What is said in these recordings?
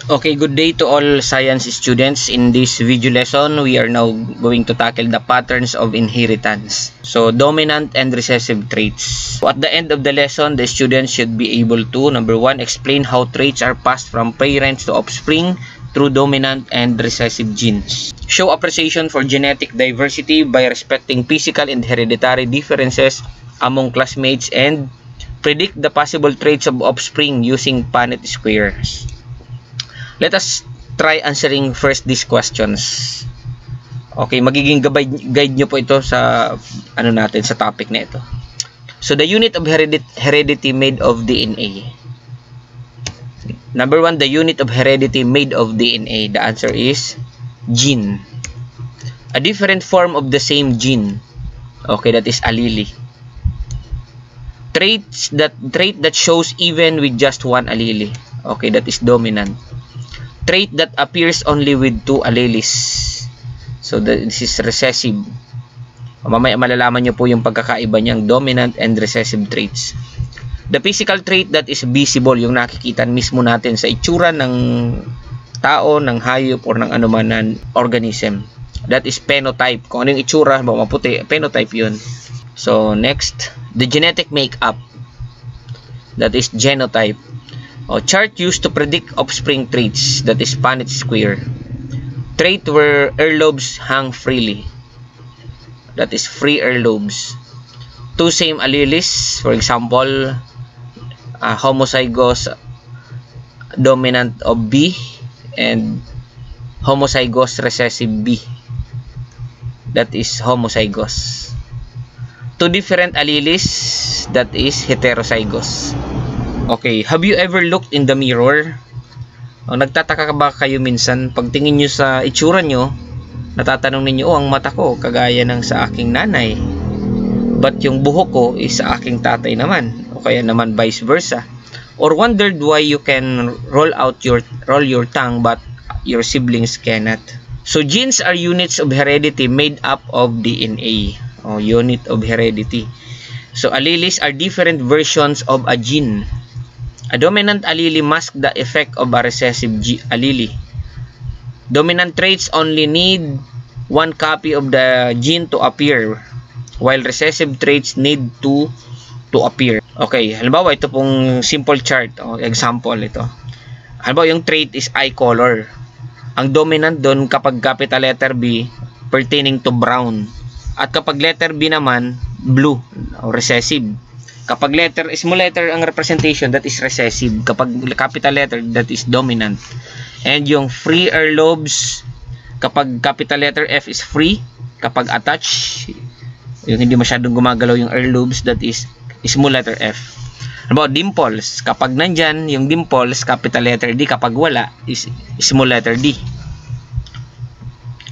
Okay, good day to all science students. In this video lesson, we are now going to tackle the patterns of inheritance. So, dominant and recessive traits. So, at the end of the lesson, the students should be able to, number 1, explain how traits are passed from parents to offspring through dominant and recessive genes. Show appreciation for genetic diversity by respecting physical and hereditary differences among classmates and predict the possible traits of offspring using Punnett squares. Let us try answering first these questions. Okay, magiging guide nyo po ito sa sa topic na ito. So, the unit of heredity made of DNA. Number 1, the unit of heredity made of DNA. The answer is gene. A different form of the same gene. Okay, that is allele. Trait that shows even with just one allele. Okay, that is dominant. Trait that appears only with 2 alleles. So, this is recessive. Mamaya malalaman nyo po yung pagkakaiba niyang dominant and recessive traits. The physical trait that is visible, yung nakikita mismo natin sa itsura ng tao, ng hayop, or ng anuman na organism. That is phenotype. Kung ano yung itsura, maputi, phenotype yun. So, next, the genetic makeup. That is genotype. Chart used to predict offspring traits. That is Punnett square. Trait where earlobes hang freely. That is free earlobes. 2 same alleles. For example, homozygous dominant of B and homozygous recessive B. That is homozygous. 2 different alleles. That is heterozygous. Okay, have you ever looked in the mirror? Nagtataka ba kayo minsan pagtingin nyo sa itsura nyo, natatanong ninyo, ang mata ko kagaya ng sa aking nanay, but yung buhok ko is sa aking tatay naman, o kaya naman vice versa. Or wondered why you can roll your tongue but your siblings cannot. So genes are units of heredity made up of DNA. Unit of heredity. So alleles are different versions of a gene. A dominant allele masks the effect of a recessive allele. Dominant traits only need 1 copy of the gene to appear, while recessive traits need 2 to appear. Okay, halimbawa ito pong simple chart, example ito. Halimbawa yung trait is eye color. Ang dominant doon kapag capital letter B pertaining to brown. At kapag letter B naman, blue o recessive. Kapag small letter ang representation, that is recessive. Kapag capital letter, that is dominant. And yung free earlobes, kapag capital letter F is free. Kapag attached, yung hindi masyadong gumagalaw yung earlobes, that is small letter F. About dimples, kapag nandyan yung dimples, capital letter D. Kapag wala, is small letter D.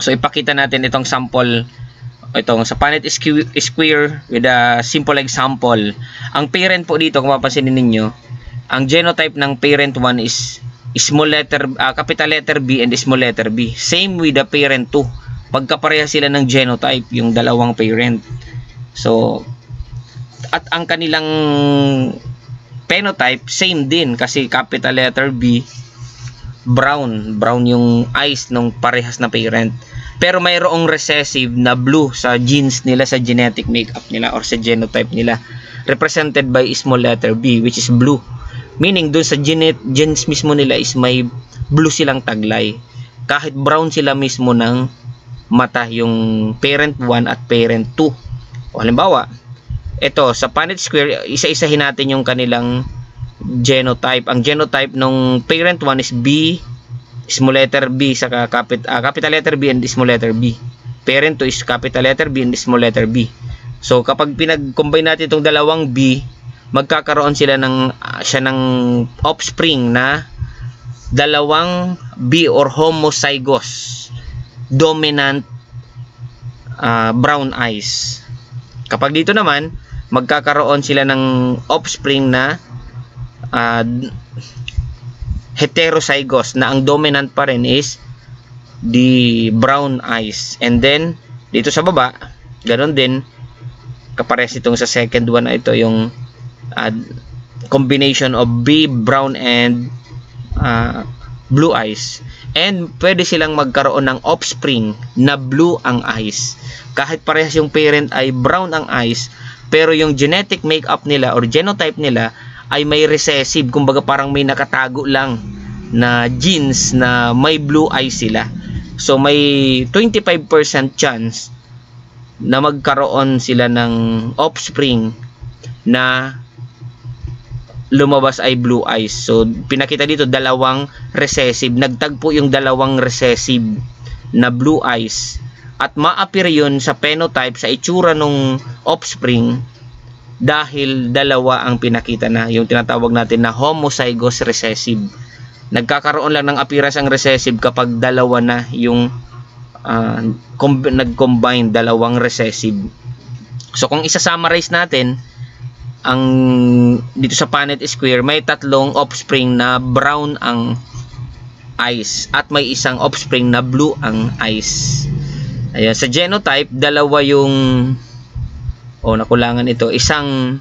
So, ipakita natin itong sample. Itong sa Punnett square with a simple example. Ang parent po dito, kung mapansinin ninyo, ang genotype ng parent 1 is capital letter B and small letter B. Same with the parent 2. Pagkapareha sila ng genotype, yung dalawang parent. So, at ang kanilang phenotype, same din kasi capital letter B, brown yung eyes ng parehas na parent. Pero mayroong recessive na blue sa genes nila, sa genetic makeup nila or sa genotype nila, represented by small letter B, which is blue. Meaning dun sa genes mismo nila is may blue silang taglay. Kahit brown sila mismo ng mata, yung parent 1 at parent 2. O halimbawa, ito sa Punnett square, isa-isahin natin yung kanilang genotype. Ang genotype ng parent 1 is B, small letter B sa capital letter B and small letter B. Parent 2 is capital letter B and small letter B. So kapag pinag-combine natin itong dalawang B, magkakaroon sila ng offspring na dalawang B or homozygous dominant brown eyes. Kapag dito naman, magkakaroon sila ng offspring na heterozygous, na ang dominant pa rin is the brown eyes. And then dito sa baba, ganoon din, kapares itong sa second one na ito, yung combination of B, brown and blue eyes. And pwede silang magkaroon ng offspring na blue ang eyes. Kahit parehas yung parent ay brown ang eyes, pero yung genetic makeup nila or genotype nila ay may recessive, kumbaga parang may nakatago lang na genes na may blue eyes sila. So may 25% chance na magkaroon sila ng offspring na lumabas ay blue eyes. So pinakita dito dalawang recessive, nagtagpo yung dalawang recessive na blue eyes at ma-appear yun sa phenotype, sa itsura nung offspring, dahil dalawa ang pinakita na, yung tinatawag natin na homozygous recessive. Nagkakaroon lang ng appearance ang recessive kapag dalawa na yung nag-combine, dalawang recessive. So kung isa-summarize natin, ang dito sa Punnett square, may tatlong offspring na brown ang eyes at may isang offspring na blue ang eyes. Ayan, sa genotype, dalawa yung nakulangan ito, isang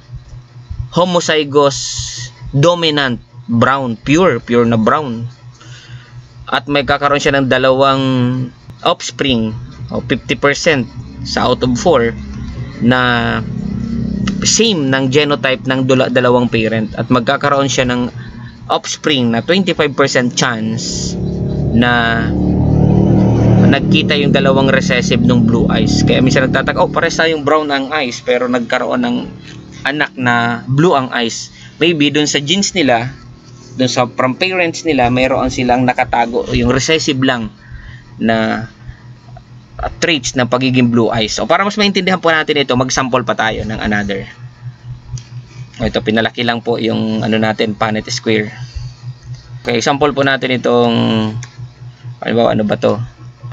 homozygous dominant brown, pure na brown, at may kakaroon siya ng dalawang offspring, 50% sa out of 4 na same ng genotype ng dalawang parent, at magkakaroon siya ng offspring na 25% chance na nagkita yung dalawang recessive ng blue eyes. Kaya minsan nagtataka, pares na yung brown ang eyes pero nagkaroon ng anak na blue ang eyes. Maybe dun sa genes nila, dun sa from parents nila, mayroon silang nakatago yung recessive lang na traits ng pagiging blue eyes. So para mas maintindihan po natin ito, mag-sample pa tayo ng another. Ito, pinalaki lang po yung natin, Punnett square. Okay, sample po natin itong ano ba to?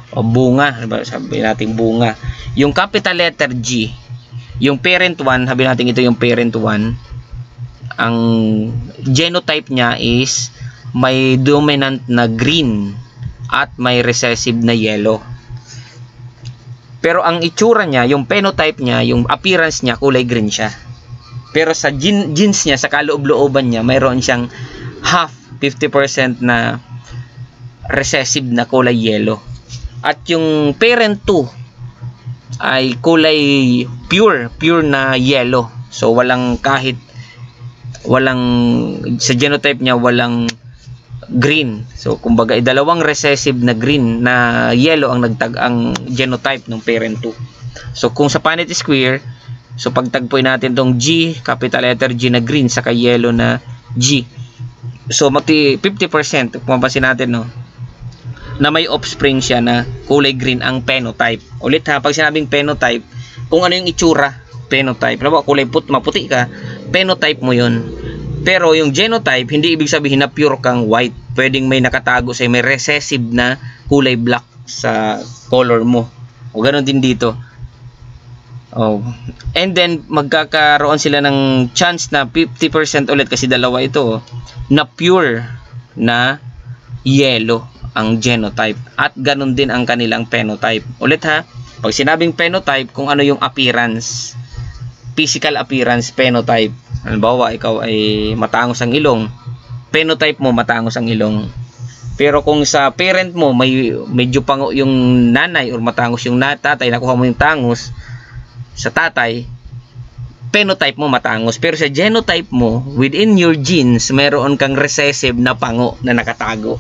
Bunga, sabi natin bunga. Yung capital letter G, yung parent 1, sabi natin ito yung parent 1. Ang genotype niya is may dominant na green at may recessive na yellow. Pero ang itsura niya, yung phenotype niya, yung appearance niya, kulay green siya. Pero sa genes niya, sa kaloob-looban niya, mayroon siyang half, 50% na recessive na kulay yellow. At yung parent 2 ay kulay pure na yellow. So walang sa genotype niya walang green. So kumbaga dalawang recessive na green na yellow ang ang genotype ng parent 2. So kung sa Punnett square, so pagtagpuin natin tong G, capital letter G na green saka yellow na G. So 50%, kung mapansin natin, no, na may offspring siya na kulay green ang phenotype. Ulit ha, pag sinabing phenotype, kung ano yung itsura, phenotype. Ano ba, kulay maputi ka, phenotype mo yun. Pero yung genotype, hindi ibig sabihin na pure kang white. Pwedeng may nakatago sa'yo, may recessive na kulay black sa color mo. O ganoon din dito. And then, magkakaroon sila ng chance na 50% ulit, kasi dalawa ito, na pure na yellow ang genotype, at ganun din ang kanilang phenotype. Ulit ha, pag sinabing phenotype, kung ano yung appearance, physical appearance, phenotype. Halimbawa, ikaw ay matangos ang ilong, phenotype mo matangos ang ilong. Pero kung sa parent mo may medyo pango yung nanay or matangos yung tatay, nakuha mo yung tangos sa tatay, phenotype mo matangos. Pero sa genotype mo, within your genes, meron kang recessive na pango na nakatago,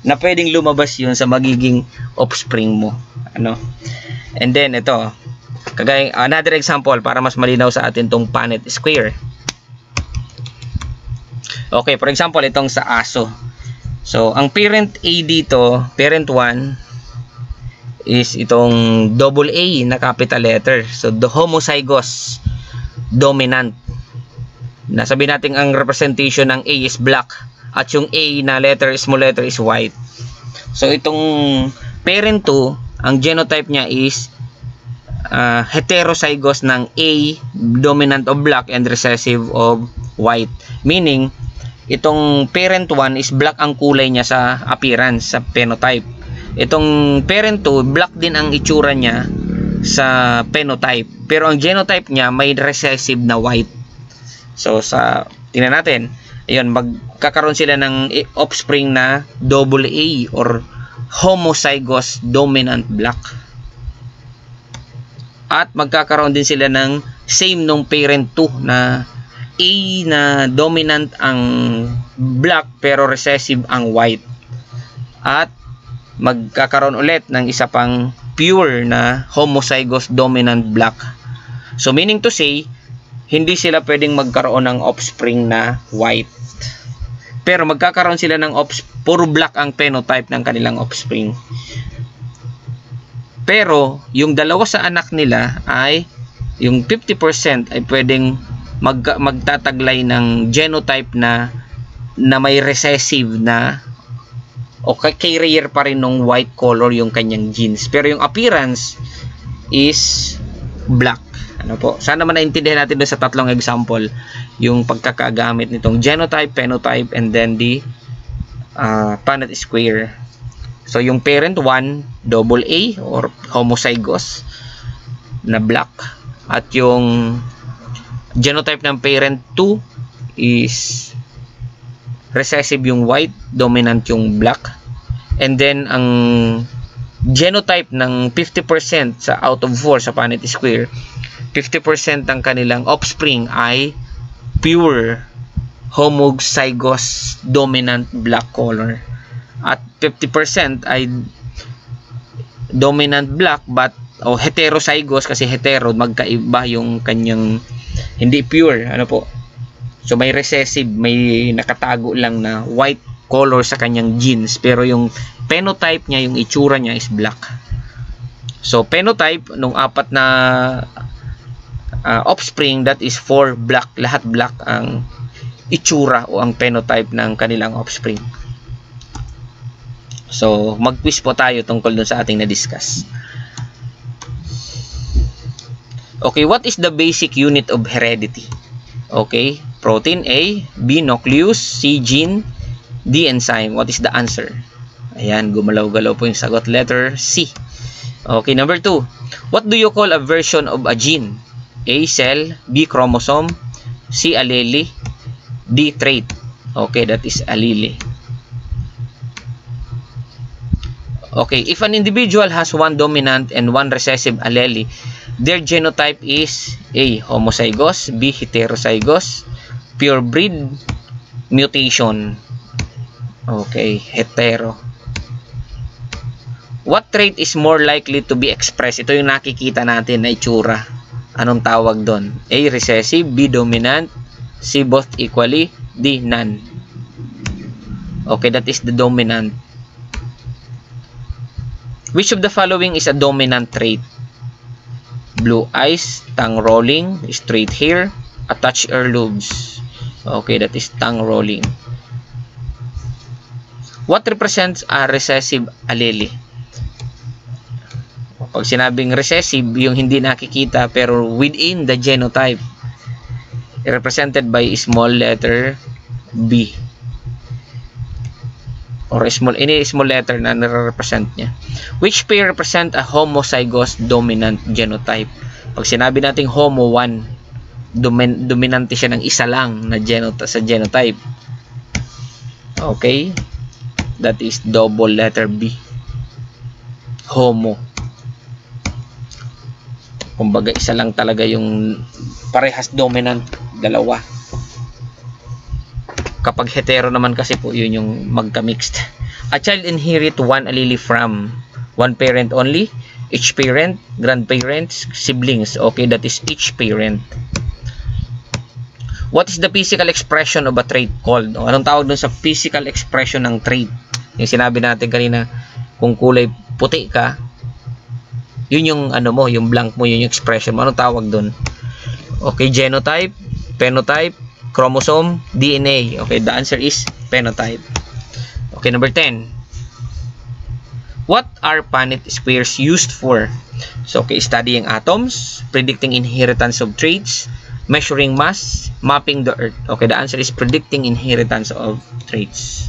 na pwedeng lumabas yun sa magiging offspring mo. And then ito, kagaya another example para mas malinaw sa atin tong Punnett square. Okay, for example, itong sa aso. So ang parent A dito, parent 1 is itong double A na capital letter. So the homozygous dominant. Nasabi natin ang representation ng A is black, at yung A na letter, small letter, is white. So itong parent 2, ang genotype niya is heterozygous ng A, dominant of black and recessive of white. Meaning, itong parent 1 is black ang kulay niya sa appearance, sa phenotype. Itong parent 2, black din ang itsura niya sa phenotype. Pero ang genotype niya may recessive na white. So tingnan natin. ayun, magkakaroon sila ng offspring na AA or homozygous dominant black. At magkakaroon din sila ng same nung parent 2 na A na dominant ang black pero recessive ang white. At magkakaroon ulit ng isa pang pure na homozygous dominant black. So meaning to say, hindi sila pwedeng magkaroon ng offspring na white. Pero magkakaroon sila ng puro black ang phenotype ng kanilang offspring. Pero yung dalawa sa anak nila ay yung 50% ay pwedeng magtataglay ng genotype na may recessive na o carrier pa rin ng white color yung kanyang genes. Pero yung appearance is black. Ano po? Sana man naintindihan natin doon sa tatlong example yung pagkakagamit nitong genotype, phenotype, and then the Punnett square. So yung parent 1, AA or homozygous na black, at yung genotype ng parent 2 is recessive yung white, dominant yung black. And then ang genotype ng 50% sa out of 4 sa Punnett square, 50% ng kanilang offspring ay pure homozygous dominant black color. At 50% ay dominant black but heterozygous, kasi hetero, magkaiba yung kanyang hindi pure, ano po. So may recessive, may nakatago lang na white color sa kanyang genes, pero yung phenotype niya, yung itsura niya is black. So phenotype nung apat na offspring, that is 4 black, lahat black ang itsura o ang phenotype ng kanilang offspring. So mag-quiz po tayo tungkol dun sa ating na-discuss. Okay, what is the basic unit of heredity? Okay, protein A, B nucleus, C gene, D enzyme. What is the answer? Ayan, gumalaw-galaw po yung sagot. Letter C. Okay, number 2. What do you call a version of a gene? A, cell, B, chromosome, C, allele, D, trait. Okay, that is allele. Okay, if an individual has one dominant and one recessive allele, their genotype is A, homozygous, B, heterozygous, purebred, mutation. Okay, hetero. What trait is more likely to be expressed? Ito yung nakikita natin na itsura. Anong tawag doon? A, recessive, B, dominant, C, both equally, D, none. Okay, that is the dominant. Which of the following is a dominant trait? Blue eyes, tongue rolling, straight hair, attached earlobes. Okay, that is tongue rolling. What represents a recessive allele? Pag sinabing recessive, yung hindi nakikita pero within the genotype, represented by small letter B. Or any small letter na nare-represent niya. Which pair represent a homozygous dominant genotype? Pag sinabi nating homo 1, dominante siya ng isa lang na sa genotype. Okay? That is double letter B. Homo. Kumbaga isa lang talaga yung parehas dominant, dalawa. Kapag hetero naman kasi po, yun yung magka-mixed. A child inherit one allele from one parent only, each parent, grandparents, siblings. Okay, that is each parent. What is the physical expression of a trait called? O, anong tawag dun sa physical expression ng trait? Yung sinabi natin kanina, kung kulay puti ka, yun yung ano mo, yung blank mo, yun yung expression mo. Anong tawag dun? Okay, genotype, phenotype, chromosome, DNA. Okay, the answer is phenotype. Okay, number 10. What are Punnett squares used for? So, okay, studying atoms, predicting inheritance of traits, measuring mass, mapping the earth. Okay, the answer is predicting inheritance of traits.